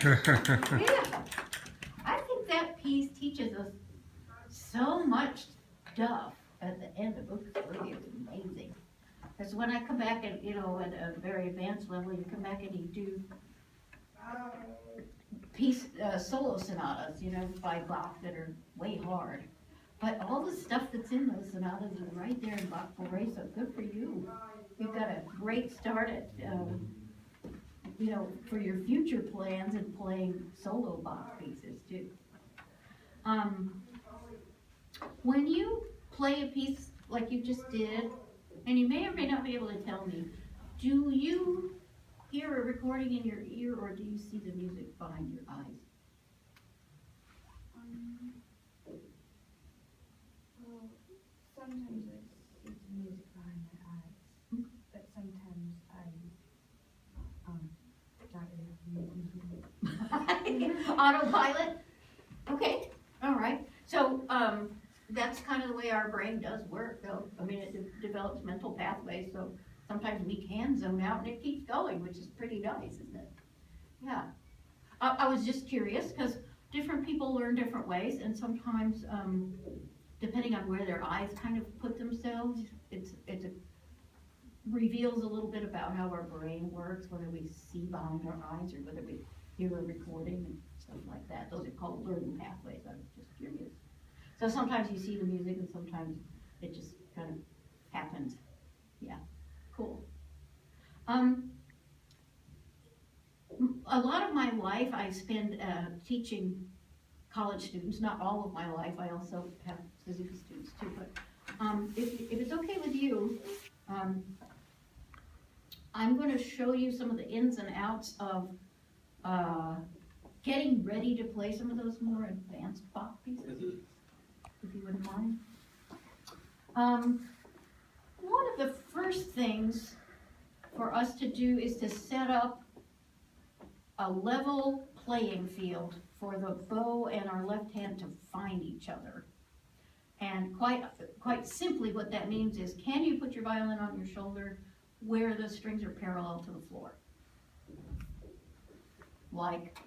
Yeah. I think that piece teaches us so much stuff at the end of book 3. It's amazing. Because when I come back and, you know, at a very advanced level, you come back and you do solo sonatas, you know, by Bach that are way hard. But all the stuff that's in those sonatas is right there in Bach 4A, so good for you. You've got a great start at, you know, for your future plans and playing solo Bach pieces too. When you play a piece like you just did, and you may or may not be able to tell me, do you hear a recording in your ear or do you see the music behind your eyes? Well, sometimes I see the music behind my eyes, but sometimes not really. Autopilot? Okay, all right. So that's kind of the way our brain does work, though. I mean, it develops mental pathways, so sometimes we can zone out and it keeps going, which is pretty nice, isn't it? Yeah. I was just curious because different people learn different ways, and sometimes depending on where their eyes kind of put themselves, it reveals a little bit about how our brain works, whether we see behind our eyes or whether we hear a recording and stuff like that. Those are called learning pathways. I was just curious. So sometimes you see the music and sometimes it just kind of happens. Yeah, cool. A lot of my life I spend teaching college students, not all of my life, I also have Suzuki students too, but if it's okay with you, I'm going to show you some of the ins and outs of getting ready to play some of those more advanced Bach pieces, if you wouldn't mind. One of the first things for us to do is to set up a level playing field for the bow and our left hand to find each other. And quite simply what that means is, can you put your violin on your shoulder where the strings are parallel to the floor? Like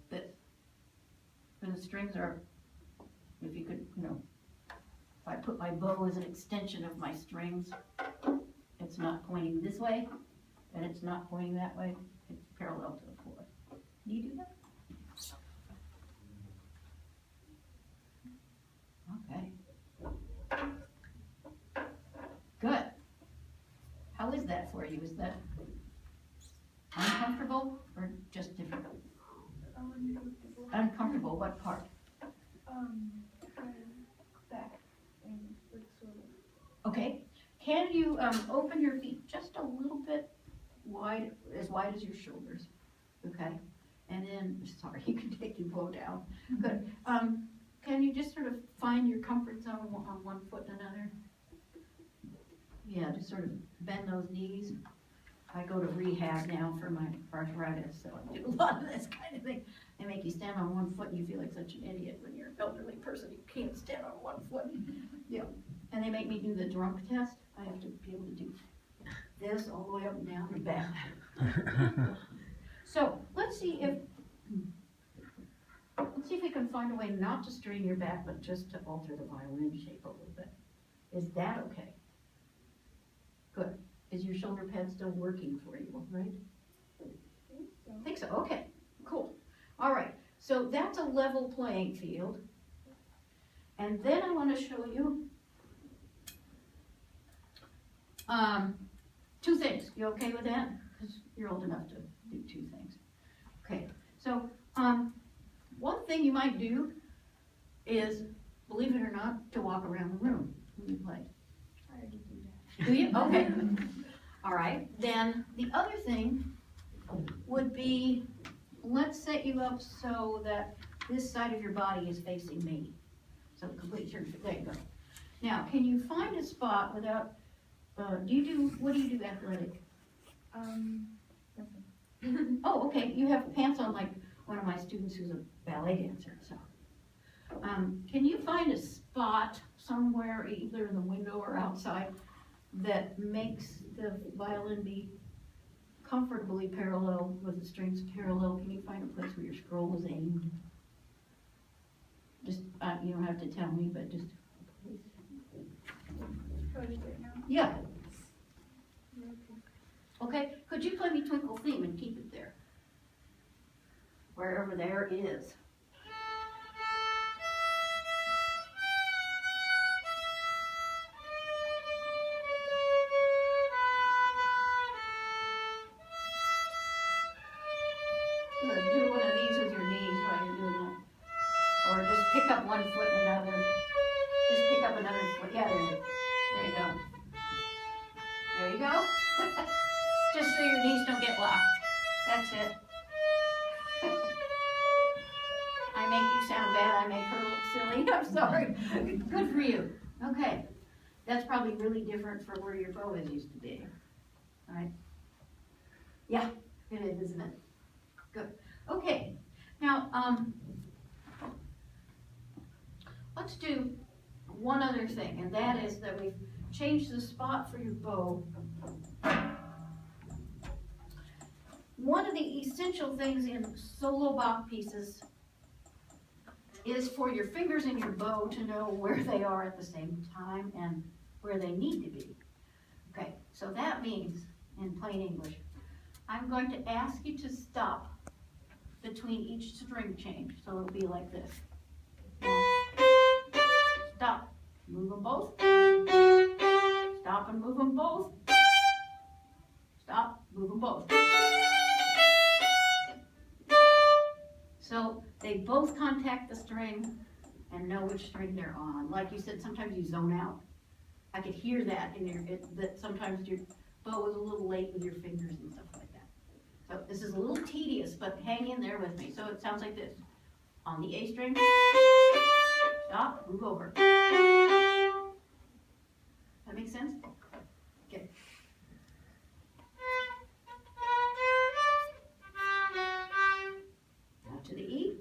this. And the strings are, if you could, you know, if I put my bow as an extension of my strings, it's not pointing this way, and it's not pointing that way. It's parallel to the floor. Can you do that? Okay. Good. How is that for you? Is that uncomfortable or just difficult? Uncomfortable. Uncomfortable. What part? Back and like sort of. Okay. Can you open your feet just a little bit wide as your shoulders? Okay. And then, sorry, you can take your bow down. Good. Can you just sort of find your comfort zone on one foot and another? Yeah, just sort of bend those knees. I go to rehab now for my arthritis, so I do a lot of this kind of thing. They make you stand on one foot and you feel like such an idiot when you're an elderly person. You can't stand on one foot. Yeah. And they make me do the drunk test. I have to be able to do this all the way up and down and back. So let's see if we can find a way not to strain your back, but just to alter the violin shape a little bit. Is that okay? Good. Is your shoulder pad still working for you, right? I think so. Okay, cool. All right, so that's a level playing field. And then I want to show you two things. You okay with that? Because you're old enough to do two things. Okay, so one thing you might do is, believe it or not, to walk around the room when you play. I already do that. Do you? Okay. All right. Then the other thing would be, let's set you up so that this side of your body is facing me. So complete your, there you go. Now, can you find a spot without, what do you do athletic? Nothing. Oh, okay. You have pants on like one of my students who's a ballet dancer. So, can you find a spot somewhere, either in the window or outside, that makes the violin be comfortably parallel with the strings parallel. Can you find a place where your scroll is aimed? Just, you don't have to tell me, but just. Right now. Yeah. Okay. Okay, could you play me Twinkle Theme and keep it there? Wherever there is. Good. Do one of these with your knees while you're doing that. Or just pick up one foot and another. Just pick up another foot. Yeah, there you go. There you go. Just so your knees don't get locked. That's it. I make you sound bad. I make her look silly. I'm sorry. Good for you. Okay. That's probably really different from where your bow is used to be. All right? Yeah, it is, isn't it? Good. Okay. Now, let's do one other thing, and that is that we've changed the spot for your bow. One of the essential things in solo Bach pieces is for your fingers in your bow to know where they are at the same time and where they need to be. Okay, so that means, in plain English, I'm going to ask you to stop between each string change. So it'll be like this. Stop. Move them both. Stop and move them both. Stop. Move them both. So they both contact the string and know which string they're on. Like you said, sometimes you zone out. I could hear that in your, that sometimes your bow is a little late with your fingers and stuff like that. So this is a little tedious, but hang in there with me. So it sounds like this. On the A string, stop, move over. That makes sense? Okay. Now to the E.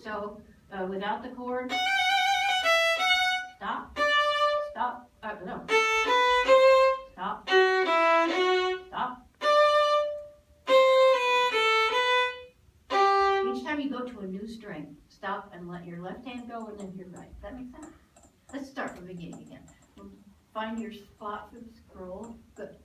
So without the chord, stop, stop, no, stop, stop. Each time you go to a new string, stop and let your left hand go and then your right. That makes sense? Let's start from the beginning again. Find your spot for the scroll. Good.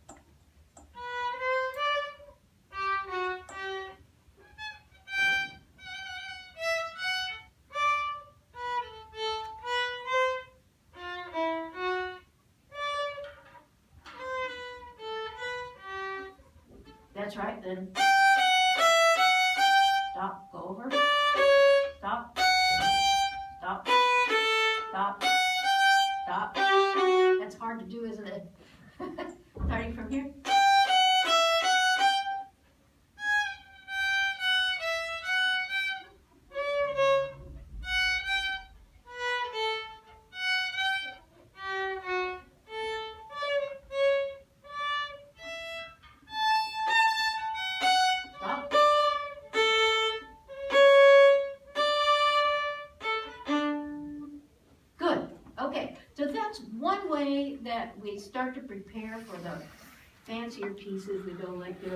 That's right, then stop, go over, stop, stop, stop, stop. That's hard to do, isn't it? Starting from here. So that's one way that we start to prepare for the fancier pieces. We go like this.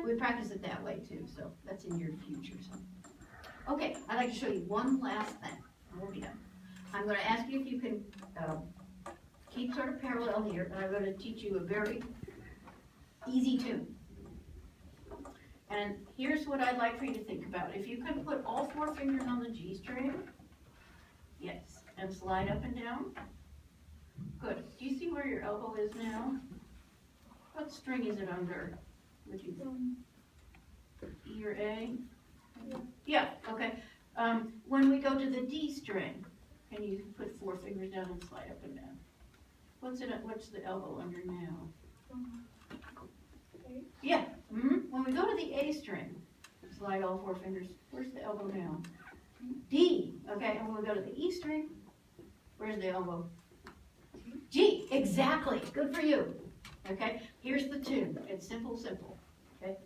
We practice it that way too, so that's in your future. So. Okay, I'd like to show you one last thing. We'll be done. I'm going to ask you if you can keep sort of parallel here, and I'm going to teach you a very easy tune. And here's what I'd like for you to think about. If you could put all 4 fingers on the G string, yes, and slide up and down. Good. Do you see where your elbow is now? What string is it under? Would you E or A? Yeah, okay. When we go to the D string, can you put 4 fingers down and slide up and down? What's the elbow under now? Yeah. When we go to the A string, slide all 4 fingers. Where's the elbow now? D. Okay, and when we go to the E string, where's the elbow? G. Exactly. Good for you. Okay, here's the tune. It's simple, simple, okay?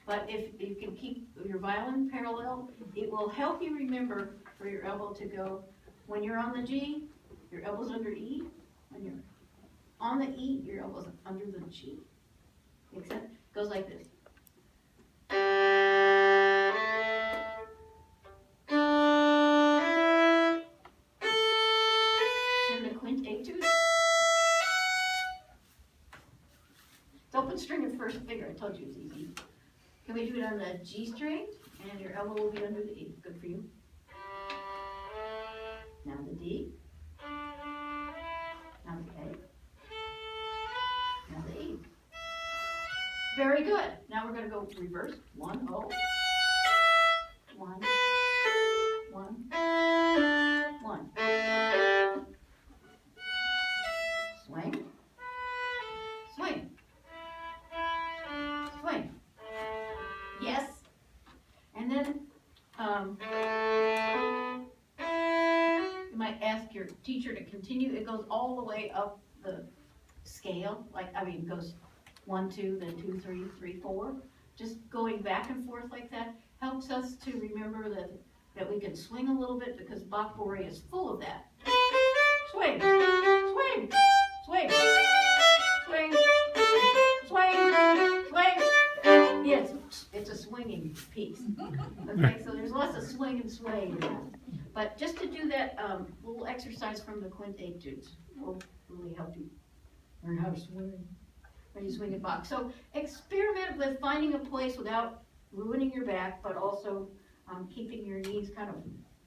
But if you can keep your violin parallel, it will help you remember for your elbow to go, when you're on the G, your elbow's under E. When you're on the E, your elbow's under the G. Makes sense? Goes like this. Turn the quint etude. It's open string and first finger. I told you it's easy. Can we do it on the G string? And your elbow will be under the E. Good for you. Now the D. Now the A. Now the E. Very good. Now we're going to go reverse. 1, O. 1. 1. 1. Swing. Swing. Swing. Yes. And then you might ask your teacher to continue. It goes all the way up the scale. It goes 1, 2, then 2, 3, 3, 4. Just going back and forth like that helps us to remember that we can swing a little bit because Bach Boré is full of that. Swing, swing, swing, swing, swing, swing. Yes, it's a swinging piece. Okay, so there's lots of swing and sway in that. But just to do that little exercise from the quint etudes will really help you learn how to swing when you swing a Bach. So experiment with finding a place without ruining your back, but also keeping your knees kind of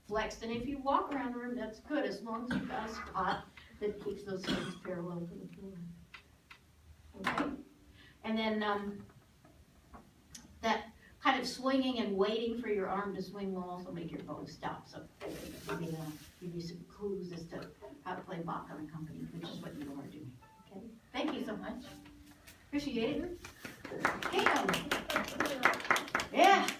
flexed. And if you walk around the room, that's good, as long as you've got a spot that keeps those hands parallel to the floor. Okay? And then that kind of swinging and waiting for your arm to swing will also make your bow stop. So maybe give you some clues as to how to play Bach unaccompanied, which is what you are doing. Okay? Thank you so much. Appreciate it.